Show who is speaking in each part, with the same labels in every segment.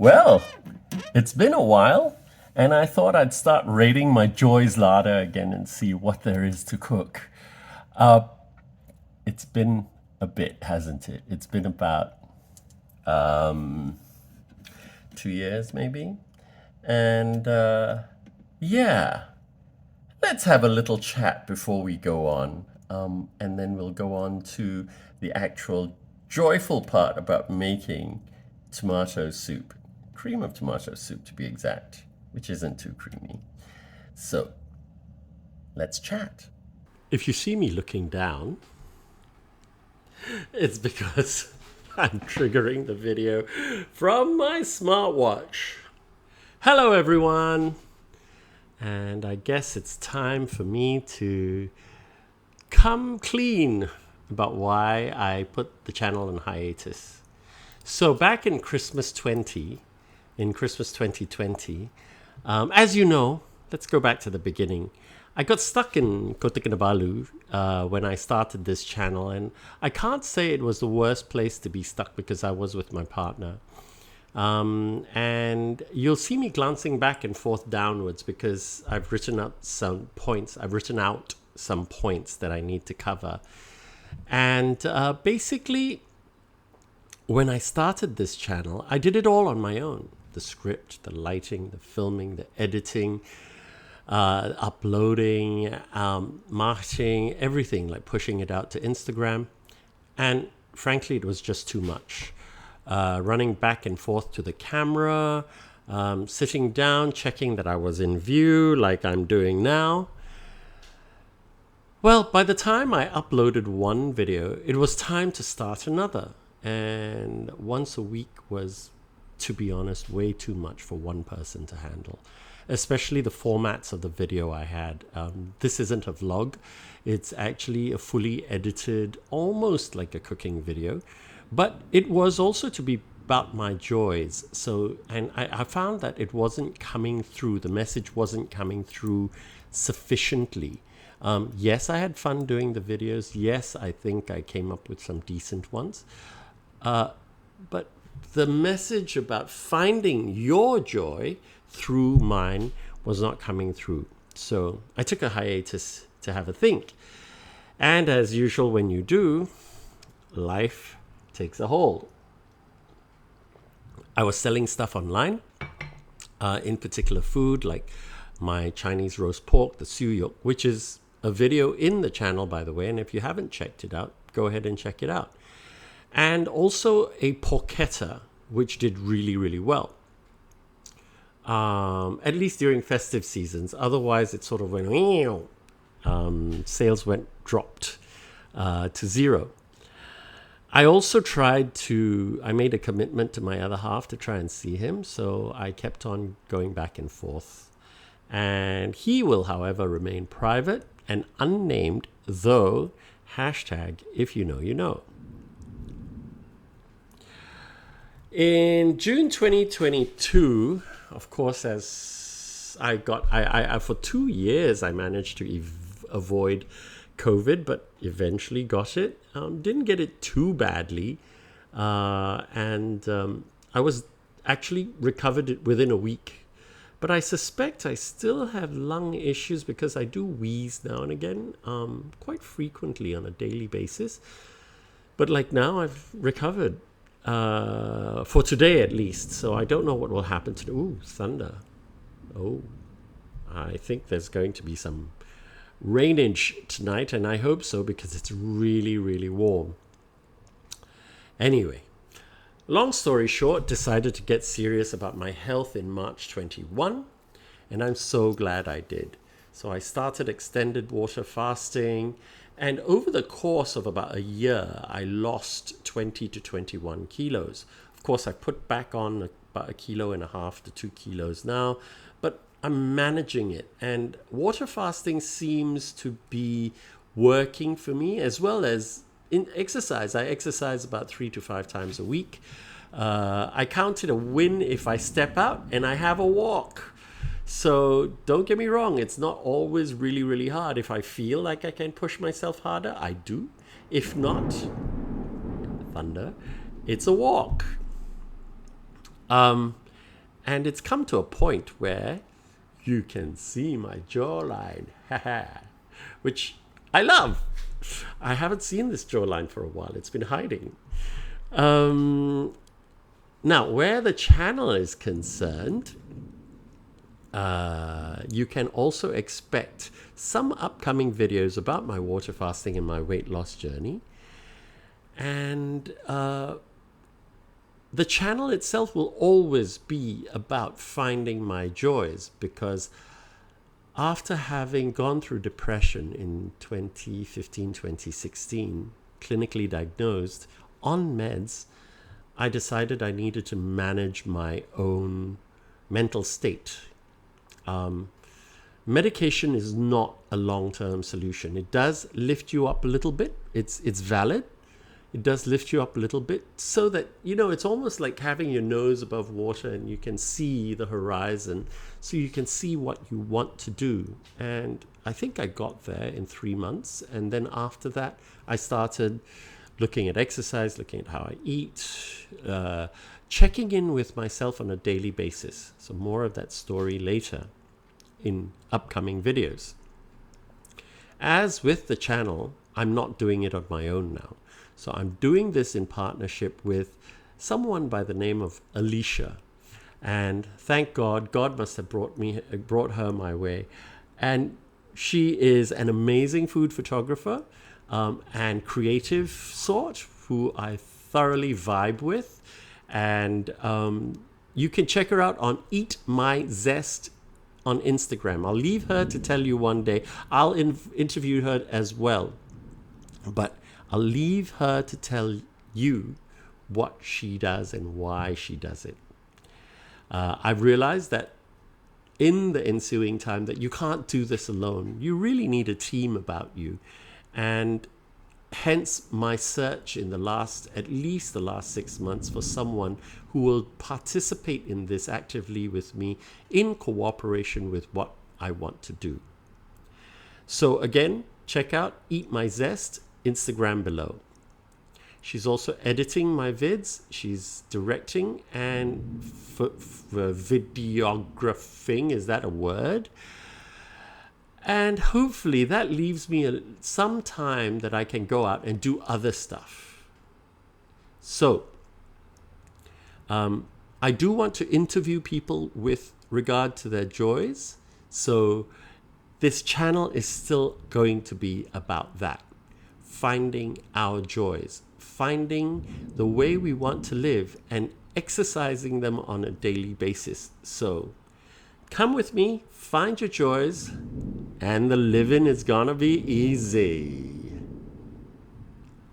Speaker 1: Well, it's been a while, and I thought I'd start raiding my Joy's larder again and see what there is to cook. Uh, it's been a bit, hasn't it? It's been about 2 years, maybe. And yeah, let's have a little chat before we go on. And then we'll go on to the actual joyful part about making tomato soup. Cream of tomato soup, to be exact, which isn't too creamy. So, let's chat. If you see me looking down, it's because I'm triggering the video from my smartwatch. Hello, everyone. And I guess it's time for me to come clean about why I put the channel on hiatus. So back in Christmas 2020, as you know, let's go back to the beginning. I got stuck in Kota Kinabalu when I started this channel, and I can't say it was the worst place to be stuck because I was with my partner. And you'll see me glancing back and forth downwards because I've written out some points. Some points that I need to cover. And basically, when I started this channel, I did it all on my own. The script, the lighting, the filming, the editing, uploading, marketing, everything, like pushing it out to Instagram. And frankly, it was just too much. Running back and forth to the camera, sitting down, checking that I was in view like I'm doing now. Well, by the time I uploaded one video, it was time to start another. And once a week was, to be honest, way too much for one person to handle, especially the formats of the video I had. This isn't a vlog. It's actually a fully edited, almost like a cooking video. But it was also to be about my joys. So, and I found that it wasn't coming through. The message wasn't coming through sufficiently. Yes, I had fun doing the videos. Yes, I think I came up with some decent ones. But the message about finding your joy through mine was not coming through. So I took a hiatus to have a think. And as usual, when you do, life takes a hold. I was selling stuff online, in particular food like my Chinese roast pork, the siu yok, which is a video in the channel, by the way. And if you haven't checked it out, go ahead and check it out. And also a porchetta, which did really, really well. At least during festive seasons. Otherwise, it sort of went, sales dropped to zero. I also I made a commitment to my other half to try and see him. So I kept on going back and forth. And he will, however, remain private and unnamed, though, hashtag, if you know, you know. In June 2022, of course, as I for 2 years, I managed to avoid COVID, but eventually got it. Didn't get it too badly. And I was actually recovered it within a week. But I suspect I still have lung issues because I do wheeze now and again, quite frequently on a daily basis. But like now, I've recovered. For today at least, so I don't know what will happen today. Ooh, thunder. Oh, I think there's going to be some rainage tonight, and I hope so because it's really, really warm. Anyway, long story short, decided to get serious about my health in March 21, and I'm so glad I did. So I started extended water fasting, and over the course of about a year, I lost 20 to 21 kilos. Of course, I put back on about 1.5 kilos to 2 kilos now, but I'm managing it. And water fasting seems to be working for me, as well as in exercise. I exercise about 3 to 5 times a week. I count it a win if I step out and I have a walk. So don't get me wrong, it's not always really, really hard. If I feel like I can push myself harder, I do. If not, thunder, it's a walk. And it's come to a point where you can see my jawline, which I love. I haven't seen this jawline for a while. It's been hiding. Now, where the channel is concerned, you can also expect some upcoming videos about my water fasting and my weight loss journey. And the channel itself will always be about finding my joys, because after having gone through depression in 2015, 2016, clinically diagnosed on meds, I decided I needed to manage my own mental state. Medication is not a long-term solution. It does lift you up a little bit. It's valid. It does lift you up a little bit so that, it's almost like having your nose above water and you can see the horizon, so you can see what you want to do. And I think I got there in 3 months. And then after that, I started looking at exercise, looking at how I eat, checking in with myself on a daily basis. So more of that story later in upcoming videos. As with the channel, I'm not doing it on my own now. So I'm doing this in partnership with someone by the name of Alicia. And thank God, God must have brought her my way. And she is an amazing food photographer and creative sort who I thoroughly vibe with. And you can check her out on Eat My Zest on Instagram. I'll leave her to tell you one day. I'll interview her as well. But I'll leave her to tell you what she does and why she does it. I've realized that in the ensuing time that you can't do this alone. You really need a team about you. And hence my search in at least the last 6 months for someone who will participate in this actively with me in cooperation with what I want to do. So again, check out Eat My Zest, Instagram below. She's also editing my vids. She's directing and videographing. Is that a word? And hopefully that leaves me some time that I can go out and do other stuff. So I do want to interview people with regard to their joys. So this channel is still going to be about that. Finding our joys, finding the way we want to live and exercising them on a daily basis. So come with me, find your joys, and the living is gonna be easy.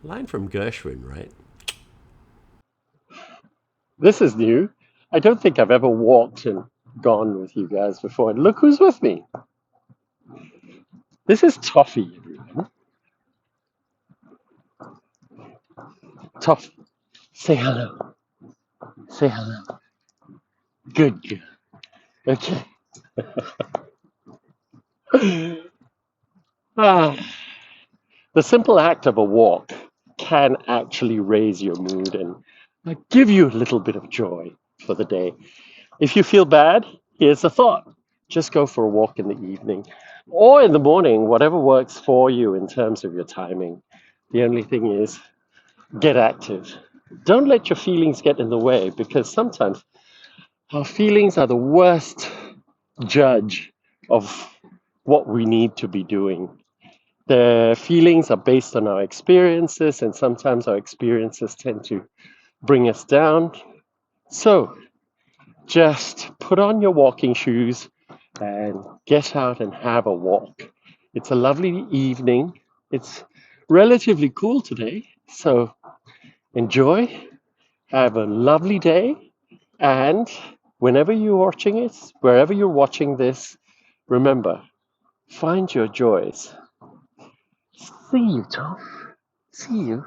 Speaker 1: Line from Gershwin, right? This is new. I don't think I've ever walked and gone with you guys before. And look who's with me. This is Toffee, everyone. Toff, say hello. Say hello. Good girl. Okay. The simple act of a walk can actually raise your mood and give you a little bit of joy for the day. If you feel bad, here's a thought. Just go for a walk in the evening or in the morning, whatever works for you in terms of your timing. The only thing is, get active. Don't let your feelings get in the way, because sometimes our feelings are the worst judge of what we need to be doing. The feelings are based on our experiences, and sometimes our experiences tend to bring us down. So just put on your walking shoes and get out and have a walk. It's a lovely evening. It's relatively cool today, so enjoy. Have a lovely day. And whenever you're watching it, wherever you're watching this, remember, find your joys. See you, Toff. See you.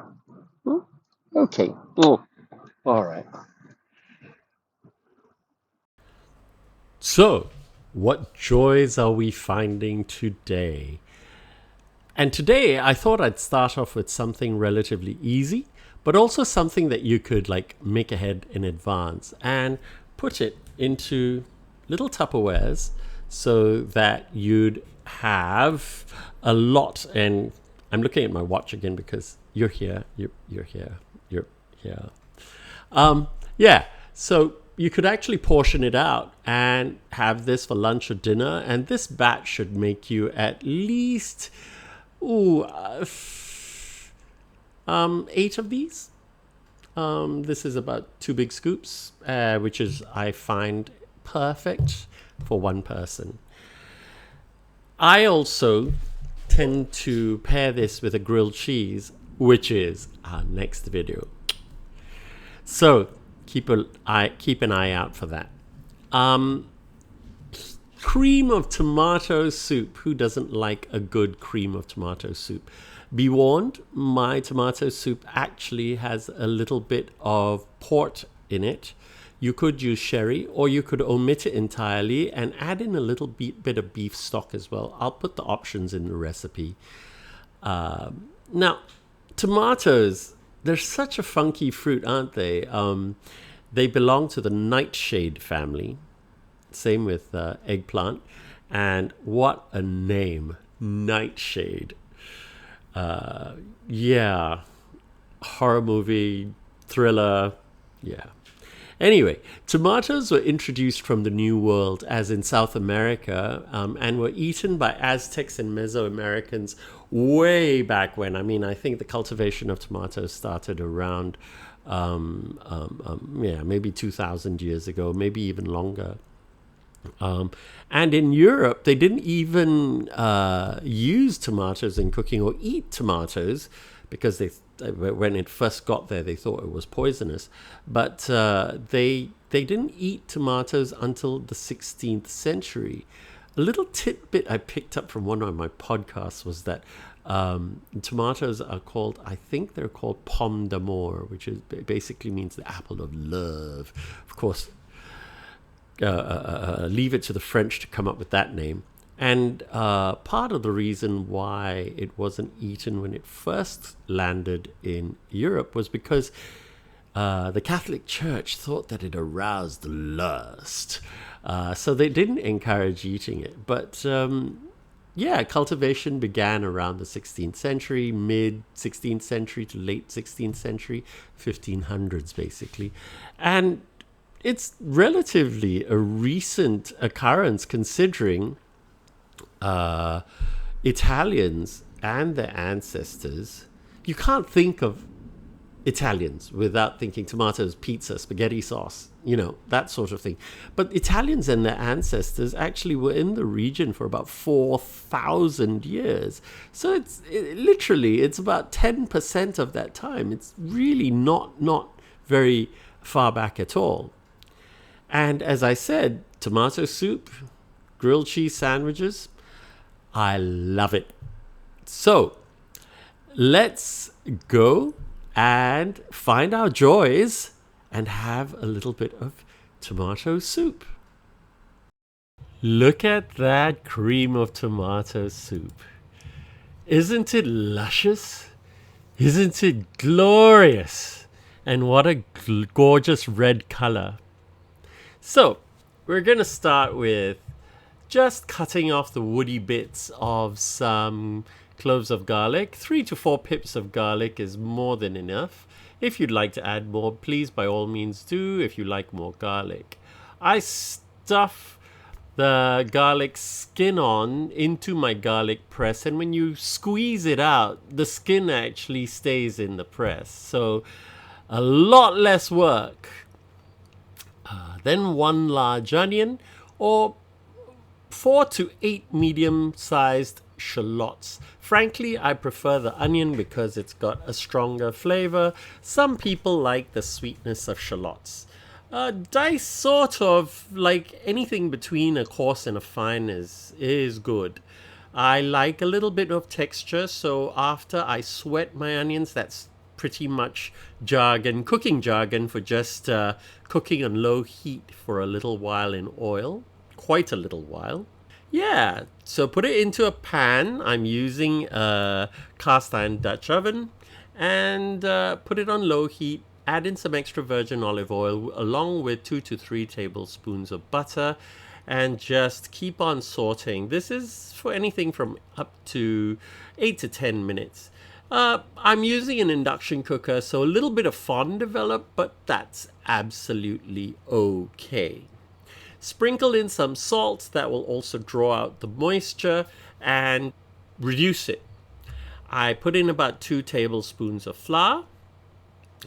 Speaker 1: Okay. All right. So, what joys are we finding today? And today, I thought I'd start off with something relatively easy, but also something that you could make ahead in advance and put it into little Tupperwares so that you'd have a lot. And I'm looking at my watch again because you're here, you're here, you're here. Yeah, so you could actually portion it out and have this for lunch or dinner. And this batch should make you at least 8 of these. This is about 2 big scoops, which is, I find, perfect for one person. I also tend to pair this with a grilled cheese, which is our next video. So keep an eye out for that. Cream of tomato soup. Who doesn't like a good cream of tomato soup? Be warned, my tomato soup actually has a little bit of port in it. You could use sherry, or you could omit it entirely and add in a little bit of beef stock as well. I'll put the options in the recipe. Now, tomatoes, they're such a funky fruit, aren't they? They belong to the nightshade family. Same with eggplant. And what a name, nightshade. Yeah, horror movie, thriller, yeah. Anyway, tomatoes were introduced from the New World, as in South America, and were eaten by Aztecs and Mesoamericans way back when. I mean, I think the cultivation of tomatoes started around, maybe 2,000 years ago, maybe even longer. And in Europe, they didn't even use tomatoes in cooking or eat tomatoes because when it first got there, they thought it was poisonous. But they didn't eat tomatoes until the 16th century. A little tidbit I picked up from one of my podcasts was that tomatoes are called, I think they're called Pomme D'amour, which basically means the apple of love. Of course, leave it to the French to come up with that name. And part of the reason why it wasn't eaten when it first landed in Europe was because the Catholic Church thought that it aroused lust. So they didn't encourage eating it. But cultivation began around the 16th century, mid 16th century to late 16th century, 1500s basically. And it's relatively a recent occurrence considering Italians and their ancestors. You can't think of Italians without thinking tomatoes, pizza, spaghetti sauce, that sort of thing. But Italians and their ancestors actually were in the region for about 4,000 years. So it's about 10% of that time. It's really not very far back at all. And as I said, tomato soup, grilled cheese sandwiches, I love it. So let's go and find our joys and have a little bit of tomato soup. Look at that cream of tomato soup. Isn't it luscious? Isn't it glorious? And what a gorgeous red color. So we're going to start with just cutting off the woody bits of some cloves of garlic. 3 to 4 pips of garlic is more than enough. If you'd like to add more, please by all means do, if you like more garlic. I stuff the garlic skin on into my garlic press, and when you squeeze it out, the skin actually stays in the press. So a lot less work. Then 1 large onion, or 4 to 8 medium-sized shallots. Frankly, I prefer the onion because it's got a stronger flavor. Some people like the sweetness of shallots. Dice sort of like anything between a coarse and a fine is good. I like a little bit of texture, so after I sweat my onions, that's pretty much jargon, cooking jargon for just cooking on low heat for a little while in oil, quite a little while. Yeah, so put it into a pan. I'm using a cast iron Dutch oven, and put it on low heat add in some extra virgin olive oil along with 2 to 3 tablespoons of butter, and just keep on sauteing. This is for anything from up to 8 to 10 minutes. I'm using an induction cooker, so a little bit of fond developed, but that's absolutely okay. Sprinkle in some salt that will also draw out the moisture and reduce it. I put in about 2 tablespoons of flour.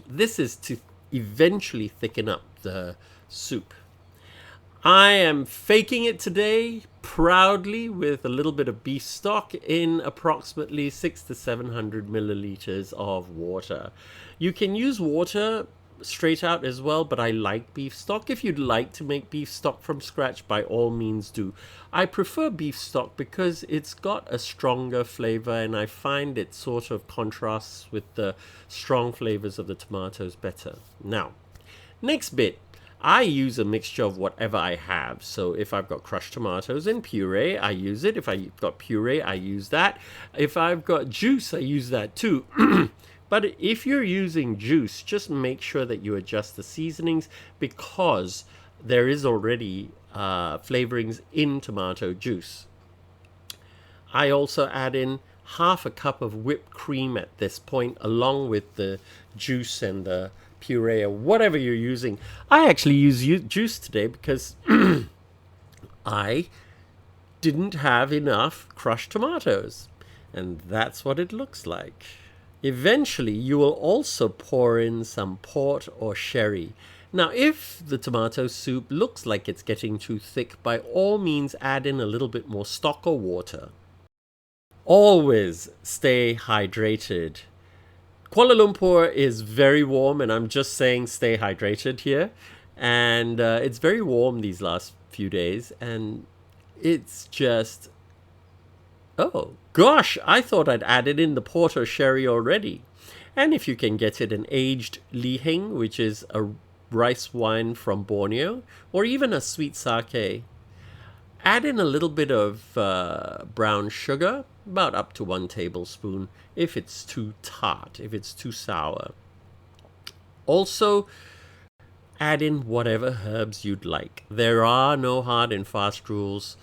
Speaker 1: This is to eventually thicken up the soup. I am faking it today proudly with a little bit of beef stock in approximately 600 to 700 milliliters of water. You can use water straight out as well, but I like beef stock. If you'd like to make beef stock from scratch, by all means do. I prefer beef stock because it's got a stronger flavor, and I find it sort of contrasts with the strong flavors of the tomatoes better. Now, next bit. I use a mixture of whatever I have. So if I've got crushed tomatoes and puree, I use it. If I've got puree, I use that. If I've got juice, I use that too. But if you're using juice, just make sure that you adjust the seasonings, because there is already flavorings in tomato juice. I also add in half a cup of whipped cream at this point, along with the juice and the puree or whatever you're using. I actually use juice today because I didn't have enough crushed tomatoes, and that's what it looks like. Eventually, you will also pour in some port or sherry. Now, if the tomato soup looks like it's getting too thick, by all means add in a little bit more stock or water. Always stay hydrated. Kuala Lumpur is very warm, and I'm just saying stay hydrated here. And it's very warm these last few days, and it's just... Oh, gosh, I thought I'd added in the port or sherry already. And if you can get it an aged Li Hing, which is a rice wine from Borneo, or even a sweet sake, add in a little bit of brown sugar, about up to 1 tablespoon, if it's too tart, if it's too sour. Also, add in whatever herbs you'd like. There are no hard and fast rules.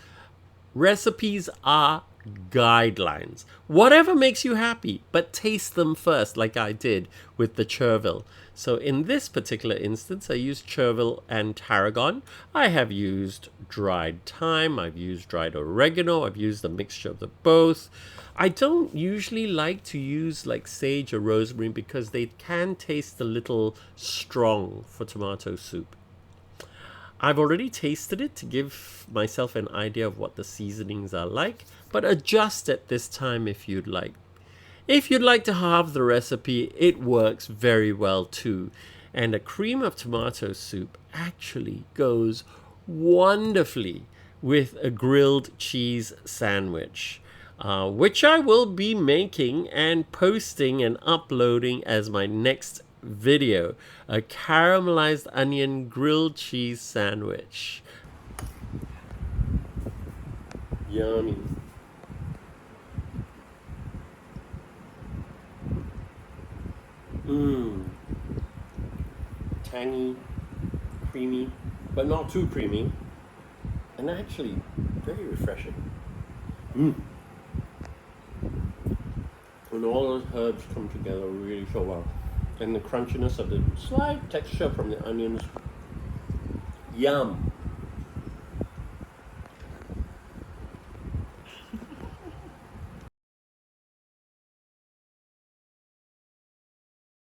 Speaker 1: Recipes are guidelines. Whatever makes you happy, but taste them first, like I did with the chervil. So in this particular instance, I used chervil and tarragon. I have used dried thyme, I've used dried oregano, I've used a mixture of the both. I don't usually like to use like sage or rosemary because they can taste a little strong for tomato soup. I've already tasted it to give myself an idea of what the seasonings are like, but adjust at this time if you'd like. If you'd like to halve the recipe, it works very well too. And a cream of tomato soup actually goes wonderfully with a grilled cheese sandwich, which I will be making and posting and uploading as my next video. A caramelized onion grilled cheese sandwich. Yummy. Tangy, creamy, but not too creamy, and actually very refreshing. And all those herbs come together really so well. And the crunchiness of the slight texture from the onions. Yum.